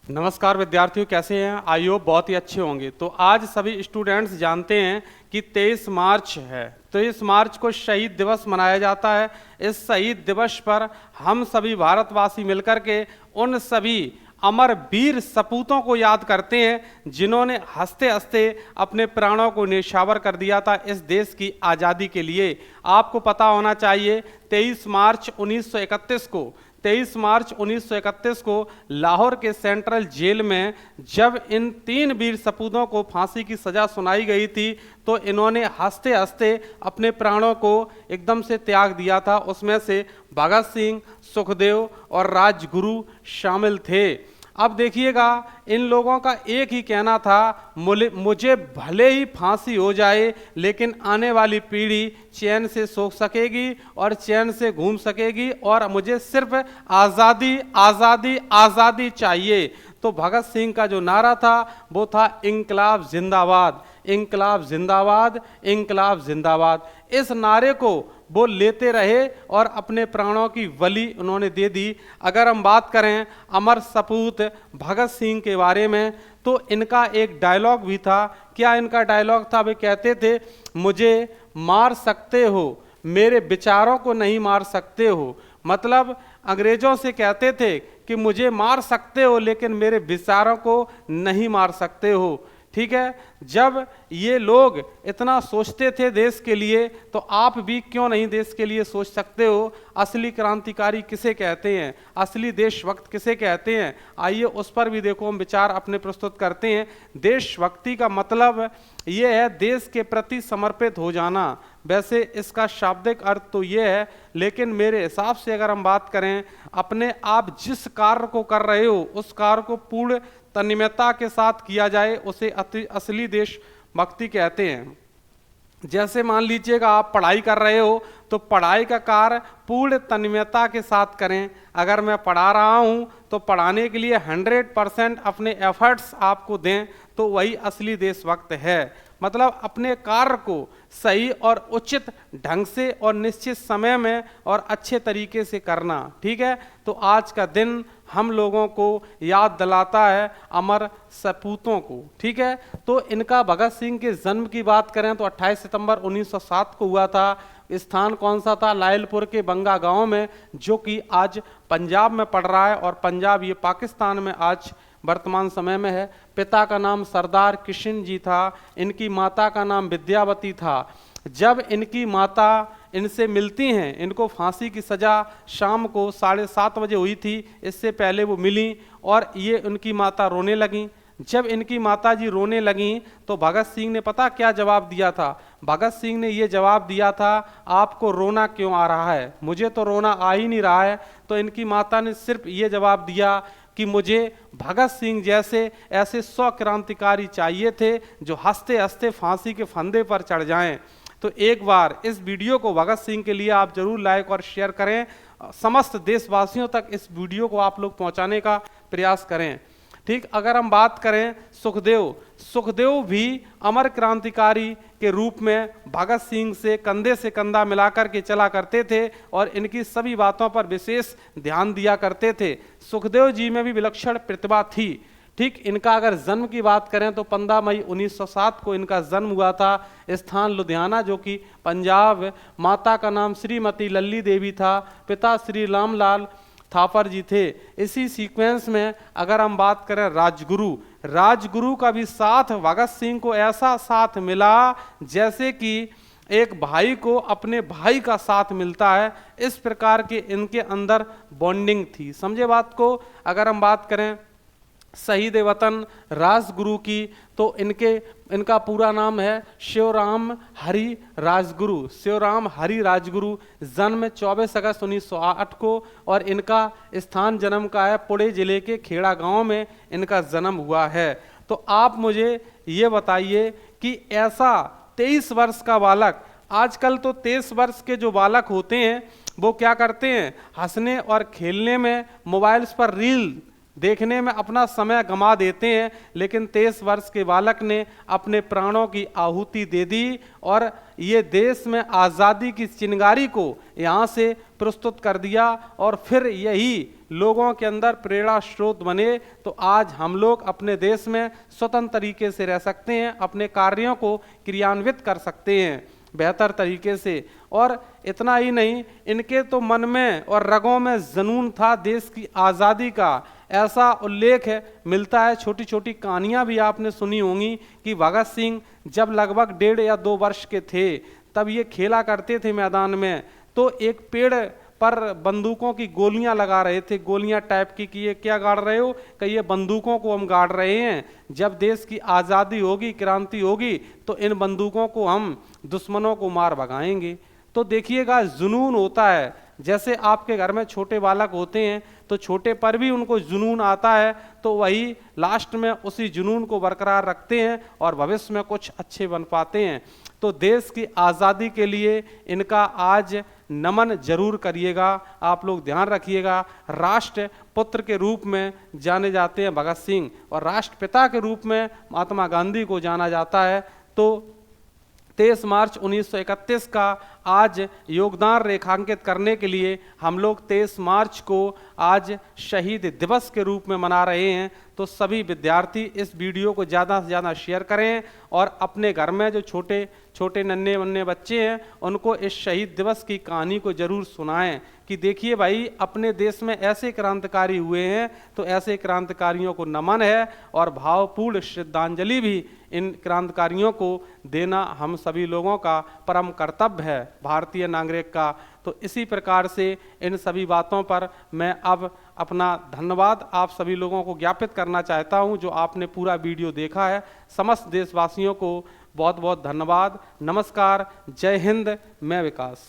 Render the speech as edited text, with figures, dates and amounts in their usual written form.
नमस्कार विद्यार्थियों, कैसे हैं? आई होप बहुत ही अच्छे होंगे। तो आज सभी स्टूडेंट्स जानते हैं कि 23 मार्च है। 23 मार्च को शहीद दिवस मनाया जाता है। इस शहीद दिवस पर हम सभी भारतवासी मिलकर के उन सभी अमर वीर सपूतों को याद करते हैं जिन्होंने हंसते हंसते अपने प्राणों को न्यौछावर कर दिया था इस देश की आज़ादी के लिए। आपको पता होना चाहिए 23 मार्च 1931 को लाहौर के सेंट्रल जेल में जब इन 3 वीर सपूतों को फांसी की सजा सुनाई गई थी तो इन्होंने हंसते हंसते अपने प्राणों को एकदम से त्याग दिया था। उसमें से भगत सिंह, सुखदेव और राजगुरु शामिल थे। अब देखिएगा, इन लोगों का एक ही कहना था, मुझे भले ही फांसी हो जाए लेकिन आने वाली पीढ़ी चैन से सो सकेगी और चैन से घूम सकेगी और मुझे सिर्फ आज़ादी आज़ादी आज़ादी चाहिए। तो भगत सिंह का जो नारा था वो था इंकलाब जिंदाबाद, इंकलाब जिंदाबाद, इंकलाब जिंदाबाद। इस नारे को वो लेते रहे और अपने प्राणों की बलि उन्होंने दे दी। अगर हम बात करें अमर सपूत भगत सिंह के बारे में तो इनका एक डायलॉग भी था। क्या इनका डायलॉग था? वे कहते थे, मुझे मार सकते हो, मेरे विचारों को नहीं मार सकते हो। मतलब अंग्रेजों से कहते थे कि मुझे मार सकते हो लेकिन मेरे विचारों को नहीं मार सकते हो। ठीक है, जब ये लोग इतना सोचते थे देश के लिए तो आप भी क्यों नहीं देश के लिए सोच सकते हो? असली क्रांतिकारी किसे कहते हैं, असली देशभक्त किसे कहते हैं? आइए उस पर भी देखो हम विचार अपने प्रस्तुत करते हैं। देशभक्ति का मतलब ये है देश के प्रति समर्पित हो जाना। वैसे इसका शाब्दिक अर्थ तो ये है, लेकिन मेरे हिसाब से अगर हम बात करें, अपने आप जिस कार्य को कर रहे हो उस कार्य को पूर्ण तन्मयता के साथ किया जाए उसे असली देशभक्ति कहते हैं। जैसे मान लीजिएगा आप पढ़ाई कर रहे हो तो पढ़ाई का कार्य पूर्ण तन्मयता के साथ करें। अगर मैं पढ़ा रहा हूं तो पढ़ाने के लिए 100% अपने एफर्ट्स आपको दें, तो वही असली देशभक्त है। मतलब अपने कार्य को सही और उचित ढंग से और निश्चित समय में और अच्छे तरीके से करना। ठीक है, तो आज का दिन हम लोगों को याद दिलाता है अमर सपूतों को। ठीक है, तो इनका भगत सिंह के जन्म की बात करें तो 28 सितंबर 1907 को हुआ था। स्थान कौन सा था? लायलपुर के बंगा गांव में, जो कि आज पंजाब में पड़ रहा है और पंजाब ये पाकिस्तान में आज वर्तमान समय में है। पिता का नाम सरदार किशन जी था, इनकी माता का नाम विद्यावती था। जब इनकी माता इनसे मिलती हैं, इनको फांसी की सजा शाम को 7:30 बजे हुई थी, इससे पहले वो मिली और ये उनकी माता रोने लगीं। जब इनकी माताजी रोने लगीं तो भगत सिंह ने पता क्या जवाब दिया था? भगत सिंह ने ये जवाब दिया था, आपको रोना क्यों आ रहा है? मुझे तो रोना आ ही नहीं रहा है। तो इनकी माता ने सिर्फ ये जवाब दिया कि मुझे भगत सिंह जैसे ऐसे 100 क्रांतिकारी चाहिए थे जो हंसते हंसते फांसी के फंदे पर चढ़ जाएं। तो एक बार इस वीडियो को भगत सिंह के लिए आप जरूर लाइक और शेयर करें। समस्त देशवासियों तक इस वीडियो को आप लोग पहुंचाने का प्रयास करें। ठीक, अगर हम बात करें सुखदेव भी अमर क्रांतिकारी के रूप में भगत सिंह से कंधा मिलाकर के चला करते थे और इनकी सभी बातों पर विशेष ध्यान दिया करते थे। सुखदेव जी में भी विलक्षण प्रतिभा थी। ठीक, इनका अगर जन्म की बात करें तो 15 मई 1907 को इनका जन्म हुआ था। स्थान लुधियाना, जो कि पंजाब। माता का नाम श्रीमती लल्ली देवी था, पिता श्री रामलाल थापर जी थे। इसी सीक्वेंस में अगर हम बात करें राजगुरु का भी साथ भगत सिंह को ऐसा साथ मिला जैसे कि एक भाई को अपने भाई का साथ मिलता है। इस प्रकार के इनके अंदर बॉन्डिंग थी। समझे बात को? अगर हम बात करें शहीद वतन राजगुरु की तो इनका पूरा नाम है शिवराम हरि राजगुरु। शिवराम हरि राजगुरु। जन्म 24 अगस्त 1908 को और इनका स्थान जन्म का है पुणे जिले के खेड़ा गांव में इनका जन्म हुआ है। तो आप मुझे ये बताइए कि ऐसा 23 वर्ष का बालक, आजकल तो 23 वर्ष के जो बालक होते हैं वो क्या करते हैं? हंसने और खेलने में मोबाइल्स पर रील देखने में अपना समय गंवा देते हैं, लेकिन 23 वर्ष के बालक ने अपने प्राणों की आहुति दे दी और ये देश में आज़ादी की चिंगारी को यहाँ से प्रस्तुत कर दिया और फिर यही लोगों के अंदर प्रेरणा स्रोत बने। तो आज हम लोग अपने देश में स्वतंत्र तरीके से रह सकते हैं, अपने कार्यों को क्रियान्वित कर सकते हैं बेहतर तरीके से। और इतना ही नहीं, इनके तो मन में और रगों में जुनून था देश की आज़ादी का, ऐसा उल्लेख मिलता है। छोटी छोटी कहानियां भी आपने सुनी होंगी कि भगत सिंह जब लगभग 1.5 या 2 वर्ष के थे तब ये खेला करते थे मैदान में, तो एक पेड़ पर बंदूकों की गोलियां लगा रहे थे, गोलियां टाइप की कि ये क्या गाड़ रहे हो, कि ये बंदूकों को हम गाड़ रहे हैं, जब देश की आज़ादी होगी, क्रांति होगी तो इन बंदूकों को हम दुश्मनों को मार भगाएंगे। तो देखिएगा जुनून होता है, जैसे आपके घर में छोटे बालक होते हैं तो छोटे पर भी उनको जुनून आता है, तो वही लास्ट में उसी जुनून को बरकरार रखते हैं और भविष्य में कुछ अच्छे बन पाते हैं। तो देश की आज़ादी के लिए इनका आज नमन जरूर करिएगा। आप लोग ध्यान रखिएगा, राष्ट्र पुत्र के रूप में जाने जाते हैं भगत सिंह और राष्ट्रपिता के रूप में महात्मा गांधी को जाना जाता है। तो 23 मार्च 1931 का आज योगदान रेखांकित करने के लिए हम लोग 23 मार्च को आज शहीद दिवस के रूप में मना रहे हैं। तो सभी विद्यार्थी इस वीडियो को ज़्यादा से ज़्यादा शेयर करें और अपने घर में जो छोटे छोटे नन्हे मुन्ने बच्चे हैं उनको इस शहीद दिवस की कहानी को जरूर सुनाएं कि देखिए भाई, अपने देश में ऐसे क्रांतिकारी हुए हैं, तो ऐसे क्रांतिकारियों को नमन है और भावपूर्ण श्रद्धांजलि भी इन क्रांतिकारियों को देना हम सभी लोगों का परम कर्तव्य है, भारतीय नागरिक का। तो इसी प्रकार से इन सभी बातों पर मैं अब अपना धन्यवाद आप सभी लोगों को ज्ञापित करना चाहता हूं, जो आपने पूरा वीडियो देखा है। समस्त देशवासियों को बहुत बहुत धन्यवाद। नमस्कार, जय हिंद, मैं विकास।